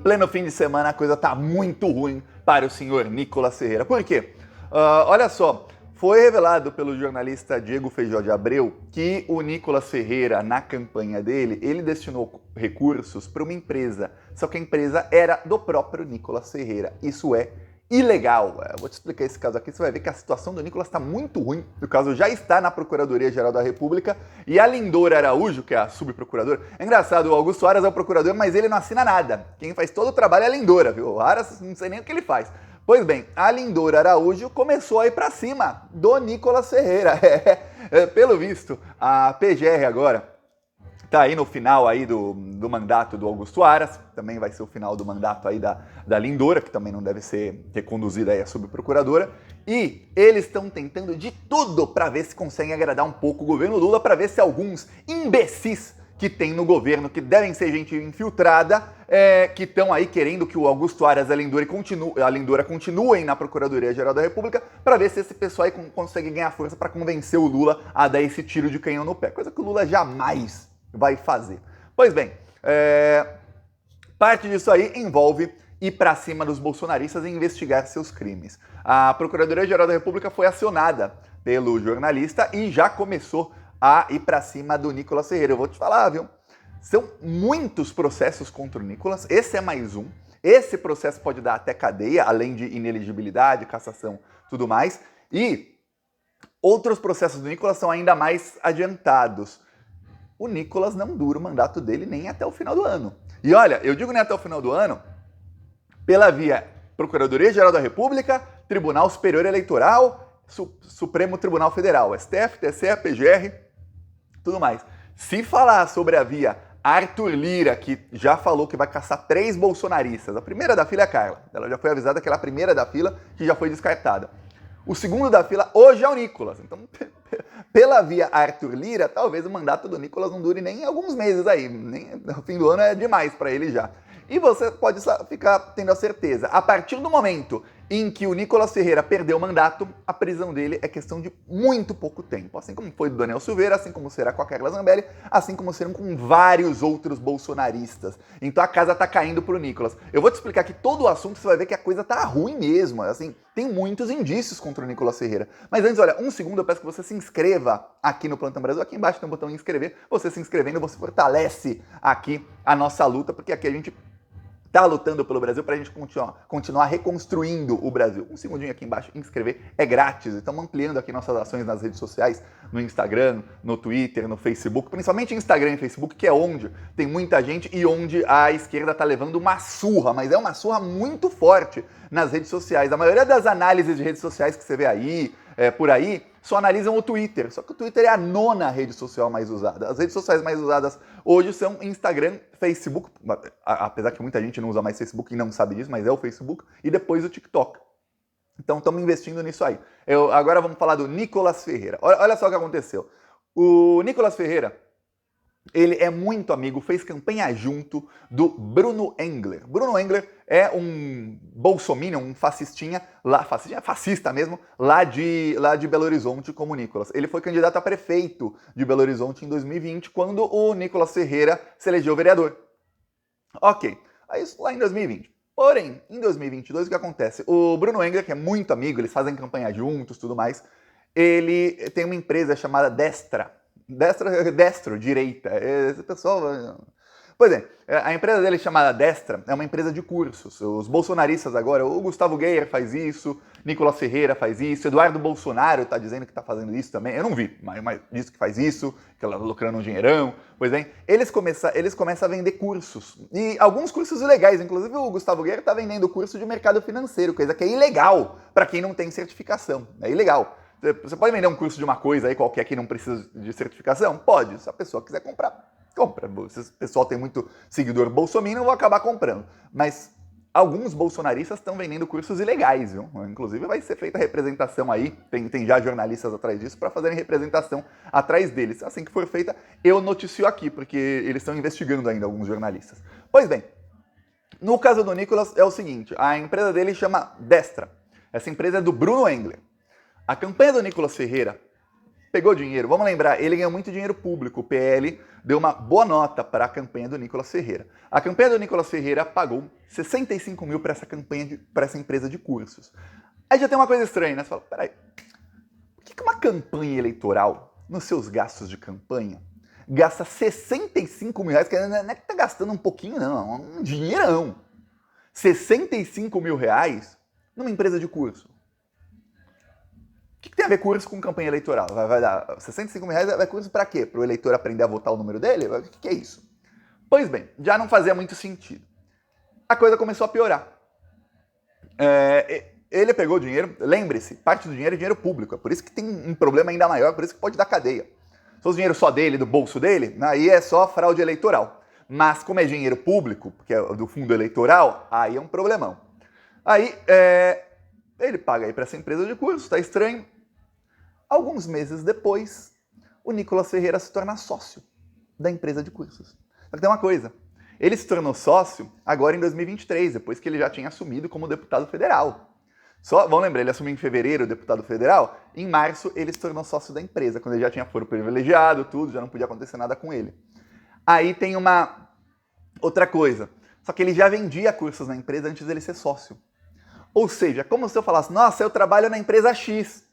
pleno fim de semana a coisa tá muito ruim para o senhor Nicolas Ferreira. Por quê? Olha só, foi revelado pelo jornalista Diego Feijó de Abreu que o Nicolas Ferreira, na campanha dele, ele destinou recursos para uma empresa, só que a empresa era do próprio Nicolas Ferreira. Isso é ilegal. Eu vou te explicar esse caso aqui, você vai ver que a situação do Nicolas está muito ruim. O caso já está na Procuradoria-Geral da República e a Lindora Araújo, que é a subprocuradora, é engraçado, o Augusto Aras é o procurador, mas ele não assina nada. Quem faz todo o trabalho é a Lindora, viu? O Aras não sei nem o que ele faz. Pois bem, a Lindora Araújo começou a ir para cima do Nicolas Ferreira. Pelo visto, a PGR agora tá aí no final aí do mandato do Augusto Aras, também vai ser o final do mandato aí da Lindora, que também não deve ser reconduzida aí a subprocuradora, e eles estão tentando de tudo para ver se conseguem agradar um pouco o governo Lula, para ver se alguns imbecis que tem no governo, que devem ser gente infiltrada, que estão aí querendo que o Augusto Aras e a Lindora continuem na Procuradoria-Geral da República, para ver se esse pessoal aí consegue ganhar força para convencer o Lula a dar esse tiro de canhão no pé, coisa que o Lula jamais vai fazer. Pois bem, parte disso aí envolve ir para cima dos bolsonaristas e investigar seus crimes. A Procuradoria-Geral da República foi acionada pelo jornalista e já começou a ir para cima do Nicolas Ferreira. Eu vou te falar, viu? São muitos processos contra o Nicolas, esse é mais um. Esse processo pode dar até cadeia, além de inelegibilidade, cassação, tudo mais. E outros processos do Nicolas são ainda mais adiantados. O Nicolas não dura o mandato dele nem até o final do ano. E olha, eu digo nem até o final do ano, pela via Procuradoria-Geral da República, Tribunal Superior Eleitoral, Supremo Tribunal Federal, STF, TSE, PGR, tudo mais. Se falar sobre a via Arthur Lira, que já falou que vai caçar 3 bolsonaristas, a primeira da fila é a Carla, ela já foi avisada que ela é a primeira da fila que já foi descartada. O segundo da fila hoje é o Nicolas. Então, pela via Arthur Lira, talvez o mandato do Nicolas não dure nem alguns meses aí. Nem no fim do ano é demais para ele já. E você pode ficar tendo a certeza, a partir do momento em que o Nicolas Ferreira perdeu o mandato, a prisão dele é questão de muito pouco tempo. Assim como foi do Daniel Silveira, assim como será com a Carla Zambelli, assim como serão com vários outros bolsonaristas. Então a casa tá caindo pro Nicolas. Eu vou te explicar aqui todo o assunto, você vai ver que a coisa tá ruim mesmo. Assim, tem muitos indícios contra o Nicolas Ferreira. Mas antes, olha, um segundo, eu peço que você se inscreva aqui no Plantão Brasil. Aqui embaixo tem um botão inscrever. Você se inscrevendo, você fortalece aqui a nossa luta, porque aqui a gente tá lutando pelo Brasil para a gente continuar reconstruindo o Brasil. Um segundinho aqui embaixo, inscrever é grátis. Estamos ampliando aqui nossas ações nas redes sociais, no Instagram, no Twitter, no Facebook, principalmente Instagram e Facebook, que é onde tem muita gente e onde a esquerda tá levando uma surra, mas é uma surra muito forte nas redes sociais. A maioria das análises de redes sociais que você vê aí, por aí, só analisam o Twitter. Só que o Twitter é a 9ª rede social mais usada. As redes sociais mais usadas hoje são Instagram, Facebook, apesar que muita gente não usa mais Facebook e não sabe disso, mas é o Facebook, e depois o TikTok. Então estamos investindo nisso aí. Agora vamos falar do Nicolas Ferreira. Olha só o que aconteceu. O Nicolas Ferreira, ele é muito amigo, fez campanha junto do Bruno Engler. Bruno Engler é um bolsominion, um fascistinha, fascista mesmo, lá de Belo Horizonte, como o Nicolas. Ele foi candidato a prefeito de Belo Horizonte em 2020, quando o Nicolas Ferreira se elegeu vereador. Ok, aí isso lá em 2020. Porém, em 2022, o que acontece? O Bruno Engler, que é muito amigo, eles fazem campanha juntos, tudo mais, ele tem uma empresa chamada Destro, direita. Esse pessoal... Pois é, a empresa dele chamada Destra é uma empresa de cursos. Os bolsonaristas agora, o Gustavo Geyer faz isso, Nicolas Ferreira faz isso, Eduardo Bolsonaro está dizendo que está fazendo isso também. Eu não vi, mas diz que faz isso, que ela está lucrando um dinheirão. Pois bem, eles começam a vender cursos. E alguns cursos ilegais, inclusive o Gustavo Geyer está vendendo curso de mercado financeiro, coisa que é ilegal para quem não tem certificação. É ilegal. Você pode vender um curso de uma coisa aí qualquer que não precisa de certificação? Pode, se a pessoa quiser comprar, compra. Se o pessoal tem muito seguidor bolsominion, eu vou acabar comprando. Mas alguns bolsonaristas estão vendendo cursos ilegais, viu? Inclusive vai ser feita representação aí, tem já jornalistas atrás disso para fazerem representação atrás deles. Assim que for feita, eu noticio aqui, porque eles estão investigando ainda alguns jornalistas. Pois bem, no caso do Nicolas é o seguinte, a empresa dele chama Destra. Essa empresa é do Bruno Engler. A campanha do Nicolas Ferreira pegou dinheiro. Vamos lembrar, ele ganhou muito dinheiro público. O PL deu uma boa nota para a campanha do Nicolas Ferreira. A campanha do Nicolas Ferreira pagou 65 mil para essa campanha, para essa empresa de cursos. Aí já tem uma coisa estranha, né? Você fala, peraí, por que uma campanha eleitoral, nos seus gastos de campanha, gasta 65 mil reais, que não é que tá gastando um pouquinho, não, é um dinheirão. 65 mil reais numa empresa de curso. O que tem a ver curso com campanha eleitoral? Vai dar 65 mil reais, vai curso para quê? Para o eleitor aprender a votar o número dele? O que é isso? Pois bem, já não fazia muito sentido. A coisa começou a piorar. Ele pegou dinheiro, lembre-se, parte do dinheiro é dinheiro público, é por isso que tem um problema ainda maior, por isso que pode dar cadeia. Se fosse dinheiro só dele, do bolso dele, aí é só fraude eleitoral. Mas como é dinheiro público, que é do fundo eleitoral, aí é um problemão. Aí, ele paga aí para essa empresa de cursos, tá estranho. Alguns meses depois, o Nicolas Ferreira se torna sócio da empresa de cursos. Só que tem uma coisa, ele se tornou sócio agora em 2023, depois que ele já tinha assumido como deputado federal. Vamos lembrar, ele assumiu em fevereiro o deputado federal, em março ele se tornou sócio da empresa, quando ele já tinha foro privilegiado, tudo, já não podia acontecer nada com ele. Aí tem uma outra coisa, só que ele já vendia cursos na empresa antes dele ser sócio. Ou seja, como se eu falasse, nossa, eu trabalho na empresa X,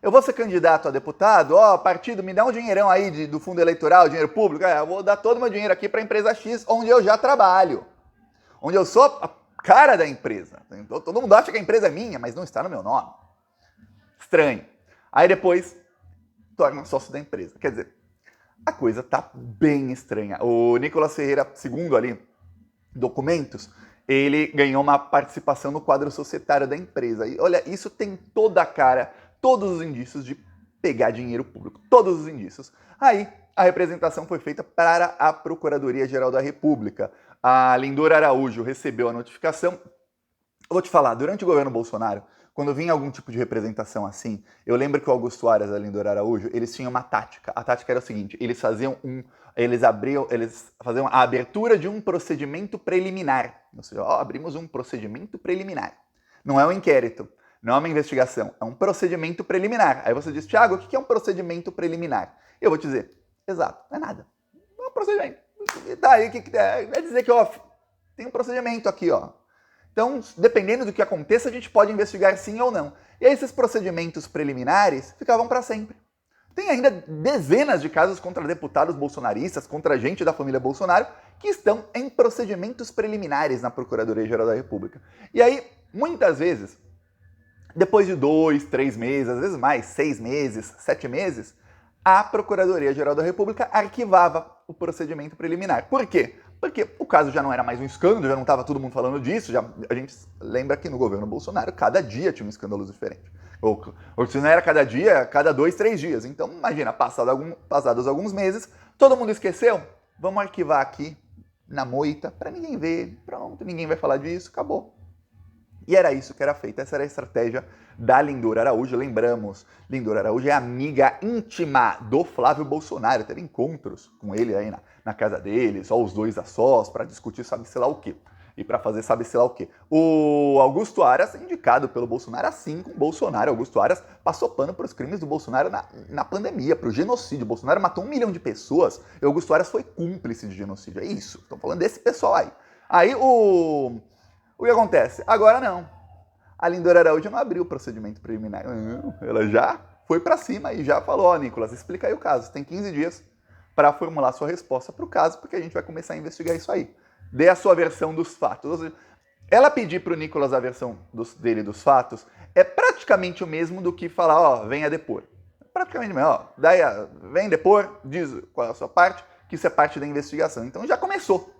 eu vou ser candidato a deputado, partido, me dá um dinheirão aí do fundo eleitoral, dinheiro público, eu vou dar todo o meu dinheiro aqui para a empresa X, onde eu já trabalho, onde eu sou a cara da empresa. Todo mundo acha que a empresa é minha, mas não está no meu nome. Estranho. Aí depois, torna sócio da empresa. Quer dizer, a coisa tá bem estranha. O Nicolas Ferreira, segundo ali documentos, ele ganhou uma participação no quadro societário da empresa. E olha, isso tem toda a cara, todos os indícios de pegar dinheiro público. Todos os indícios. Aí, a representação foi feita para a Procuradoria-Geral da República. A Lindor Araújo recebeu a notificação. Eu vou te falar, durante o governo Bolsonaro, quando vinha algum tipo de representação assim, eu lembro que o Augusto Aras e a Lindor Araújo, eles tinham uma tática. A tática era o seguinte, eles faziam a abertura de um procedimento preliminar. Ou seja, abrimos um procedimento preliminar. Não é um inquérito, não é uma investigação, é um procedimento preliminar. Aí você diz, Thiago, o que é um procedimento preliminar? Eu vou te dizer, exato, não é nada. É um procedimento. E daí, o que é? É dizer que, tem um procedimento aqui, Então, dependendo do que aconteça, a gente pode investigar sim ou não. E aí, esses procedimentos preliminares ficavam para sempre. Tem ainda dezenas de casos contra deputados bolsonaristas, contra gente da família Bolsonaro, que estão em procedimentos preliminares na Procuradoria-Geral da República. E aí, muitas vezes, depois de 2, 3 meses, às vezes mais, 6 meses, 7 meses, a Procuradoria-Geral da República arquivava o procedimento preliminar. Por quê? Porque o caso já não era mais um escândalo, já não estava todo mundo falando disso, a gente lembra que no governo Bolsonaro cada dia tinha um escândalo diferente. Ou se não era cada dia, cada 2, 3 dias. Então, imagina, passados alguns meses, todo mundo esqueceu? Vamos arquivar aqui, na moita, para ninguém ver, pronto, ninguém vai falar disso, acabou. E era isso que era feito, essa era a estratégia da Lindor Araújo. Lembramos, Lindor Araújo é amiga íntima do Flávio Bolsonaro, teve encontros com ele aí na casa dele, só os dois a sós, para discutir sabe-se lá o quê. E para fazer sabe-se lá o quê. O Augusto Aras, indicado pelo Bolsonaro, assim como o Bolsonaro, Augusto Aras passou pano para os crimes do Bolsonaro na pandemia, para o genocídio. O Bolsonaro matou 1 milhão de pessoas e o Augusto Aras foi cúmplice de genocídio. É isso, estão falando desse pessoal aí. Aí o que acontece? Agora não. A Lindor Araújo não abriu o procedimento preliminar. Não, ela já foi para cima e já falou, Nicolas, explica aí o caso. Você tem 15 dias para formular sua resposta para o caso, porque a gente vai começar a investigar isso aí. Dê a sua versão dos fatos. Ela pedir para o Nicolas a versão dele dos fatos é praticamente o mesmo do que falar, venha depor. Praticamente o mesmo, daí vem depor, diz qual é a sua parte, que isso é parte da investigação. Então já começou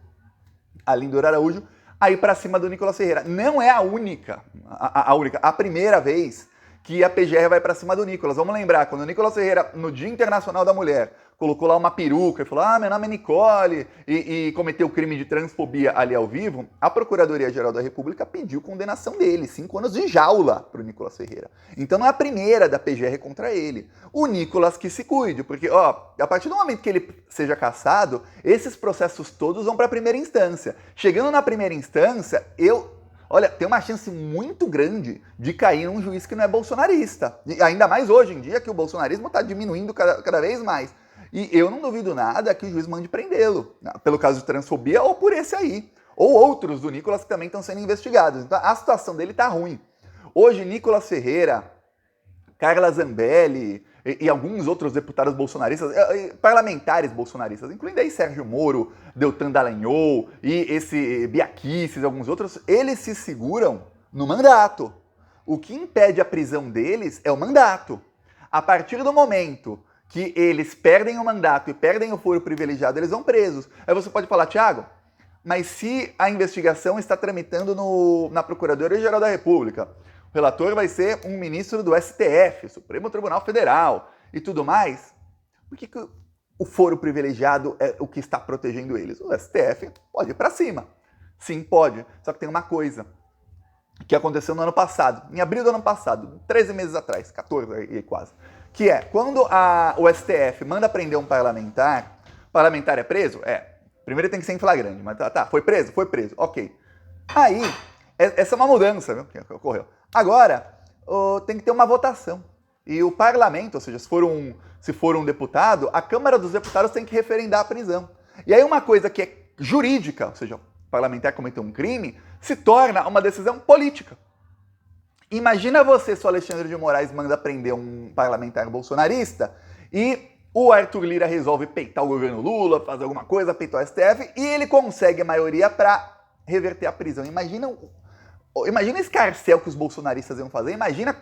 a Lindor Araújo a ir para cima do Nicolas Ferreira. Não é a única, a primeira vez que a PGR vai para cima do Nicolas. Vamos lembrar, quando o Nicolas Ferreira, no Dia Internacional da Mulher, colocou lá uma peruca e falou, meu nome é Nicole, e cometeu crime de transfobia ali ao vivo, a Procuradoria-Geral da República pediu condenação dele, 5 anos de jaula para o Nicolas Ferreira. Então não é a primeira da PGR contra ele. O Nicolas que se cuide, porque a partir do momento que ele seja cassado, esses processos todos vão para a primeira instância. Chegando na primeira instância, olha, tem uma chance muito grande de cair um juiz que não é bolsonarista. E ainda mais hoje em dia que o bolsonarismo está diminuindo cada vez mais. E eu não duvido nada que o juiz mande prendê-lo, pelo caso de transfobia ou por esse aí. Ou outros do Nicolas que também estão sendo investigados. Então a situação dele está ruim. Hoje, Nicolas Ferreira, Carla Zambelli e alguns outros deputados bolsonaristas, parlamentares bolsonaristas, incluindo aí Sérgio Moro, Deltan Dallagnol e esse Biaquices e alguns outros, eles se seguram no mandato. O que impede a prisão deles é o mandato. A partir do momento que eles perdem o mandato e perdem o foro privilegiado, eles vão presos. Aí você pode falar, Thiago, mas se a investigação está tramitando na Procuradoria-Geral da República, o relator vai ser um ministro do STF, Supremo Tribunal Federal e tudo mais, por que o foro privilegiado é o que está protegendo eles? O STF pode ir para cima. Sim, pode. Só que tem uma coisa que aconteceu no ano passado, em abril do ano passado, 13 meses atrás, 14 quase, que é, quando o STF manda prender um parlamentar, o parlamentar é preso? Primeiro ele tem que ser em flagrante, mas tá, foi preso? Foi preso, ok. Aí, essa é uma mudança, viu, que ocorreu. Agora, tem que ter uma votação. E o parlamento, ou seja, se for um deputado, a Câmara dos Deputados tem que referendar a prisão. E aí uma coisa que é jurídica, ou seja, o parlamentar cometeu um crime, se torna uma decisão política. Imagina você se o Alexandre de Moraes manda prender um parlamentar bolsonarista e o Arthur Lira resolve peitar o governo Lula, fazer alguma coisa, peitar o STF, e ele consegue a maioria para reverter a prisão. Imagina esse escarcéu que os bolsonaristas iam fazer, imagina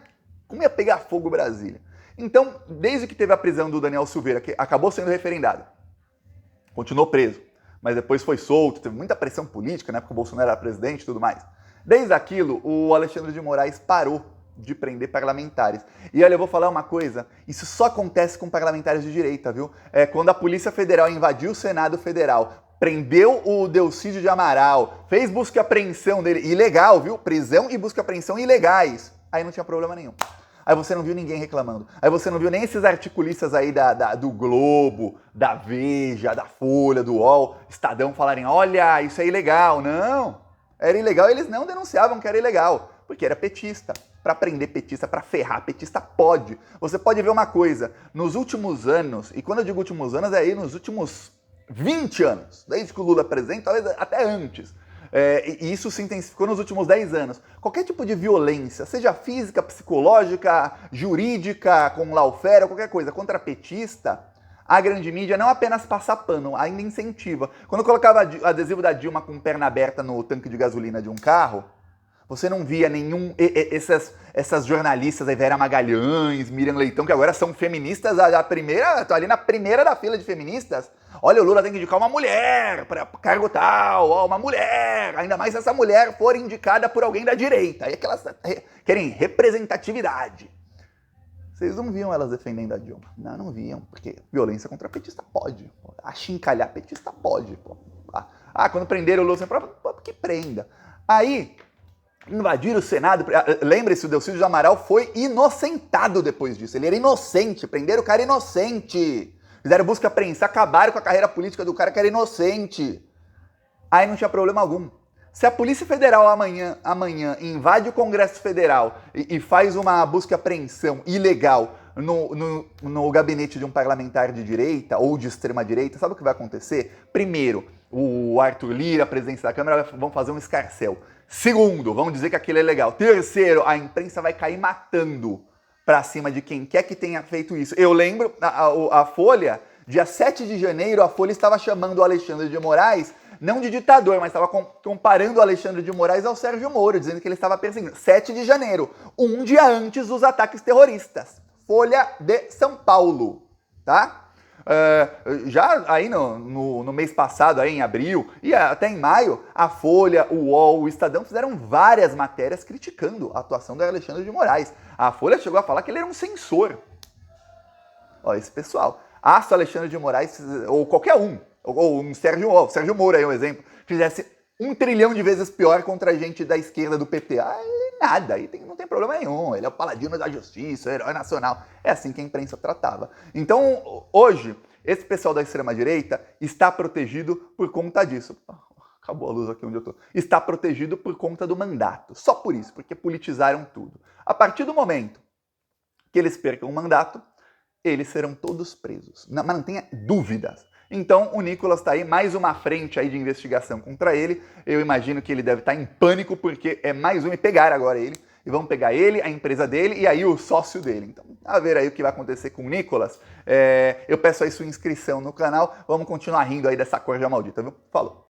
como ia pegar fogo Brasília. Então, desde que teve a prisão do Daniel Silveira, que acabou sendo referendado, continuou preso, mas depois foi solto, teve muita pressão política, né, porque o Bolsonaro era presidente e tudo mais. Desde aquilo, o Alexandre de Moraes parou de prender parlamentares. E olha, eu vou falar uma coisa, isso só acontece com parlamentares de direita, viu? Quando a Polícia Federal invadiu o Senado Federal, prendeu o Delcídio de Amaral, fez busca e apreensão dele, ilegal, viu? Prisão e busca e apreensão ilegais. Aí não tinha problema nenhum. Aí você não viu ninguém reclamando. Aí você não viu nem esses articulistas aí do Globo, da Veja, da Folha, do UOL, Estadão falarem, olha, isso é ilegal. Não, era ilegal, eles não denunciavam que era ilegal, porque era petista. Para prender petista, para ferrar petista, pode. Você pode ver uma coisa, nos últimos anos, e quando eu digo últimos anos, é aí nos últimos 20 anos, desde que o Lula é presidente, talvez até antes, e isso se intensificou nos últimos 10 anos. Qualquer tipo de violência, seja física, psicológica, jurídica, com lawfare, qualquer coisa, contra petista, a grande mídia não apenas passa pano, ainda incentiva. Quando eu colocava adesivo da Dilma com perna aberta no tanque de gasolina de um carro, você não via essas jornalistas aí, Vera Magalhães, Miriam Leitão, que agora são feministas, estão ali na primeira da fila de feministas. Olha, o Lula tem que indicar uma mulher para cargo tal, uma mulher, ainda mais se essa mulher for indicada por alguém da direita. Aí é que elas querem representatividade. Vocês não viam elas defendendo a Dilma? Não viam, porque violência contra petista pode. Achincalhar petista pode. Pô. Quando prenderam o Lula, que prenda. Aí invadiram o Senado. Lembre-se, o Delcídio de Amaral foi inocentado depois disso. Ele era inocente, prenderam o cara inocente. Fizeram busca e apreensão, acabaram com a carreira política do cara que era inocente. Aí não tinha problema algum. Se a Polícia Federal amanhã invade o Congresso Federal e faz uma busca e apreensão ilegal no gabinete de um parlamentar de direita ou de extrema direita, sabe o que vai acontecer? Primeiro, o Arthur Lira, a presidente da Câmara, vão fazer um escarcéu. Segundo, vão dizer que aquilo é legal. Terceiro, a imprensa vai cair matando pra cima de quem quer que tenha feito isso. Eu lembro, a Folha, dia 7 de janeiro, a Folha estava chamando o Alexandre de Moraes, não de ditador, mas estava comparando o Alexandre de Moraes ao Sérgio Moro, dizendo que ele estava perseguindo. 7 de janeiro, um dia antes dos ataques terroristas. Folha de São Paulo, tá? Já aí no mês passado, aí em abril e até em maio, a Folha, o UOL, o Estadão fizeram várias matérias criticando a atuação do Alexandre de Moraes. A Folha chegou a falar que ele era um censor. Ó, esse pessoal. Se o Alexandre de Moraes, ou qualquer um, ou um Sérgio Moro aí um exemplo, fizesse 1 trilhão de vezes pior contra a gente da esquerda do PT. Nada, aí não tem problema nenhum. Ele é o paladino da justiça, o herói nacional. É assim que a imprensa tratava. Então, hoje, esse pessoal da extrema-direita está protegido por conta disso. acabou a luz aqui onde eu tô, está protegido por conta do mandato. Só por isso, porque politizaram tudo. A partir do momento que eles percam o mandato, eles serão todos presos. Mas não tenha dúvidas. Então o Nicolas está aí, mais uma frente aí de investigação contra ele. Eu imagino que ele deve estar em pânico, porque é mais um, e pegaram agora ele. E vão pegar ele, a empresa dele e aí o sócio dele. Então, a ver aí o que vai acontecer com o Nicolas. Eu peço aí sua inscrição no canal. Vamos continuar rindo aí dessa corja maldita, viu? Falou!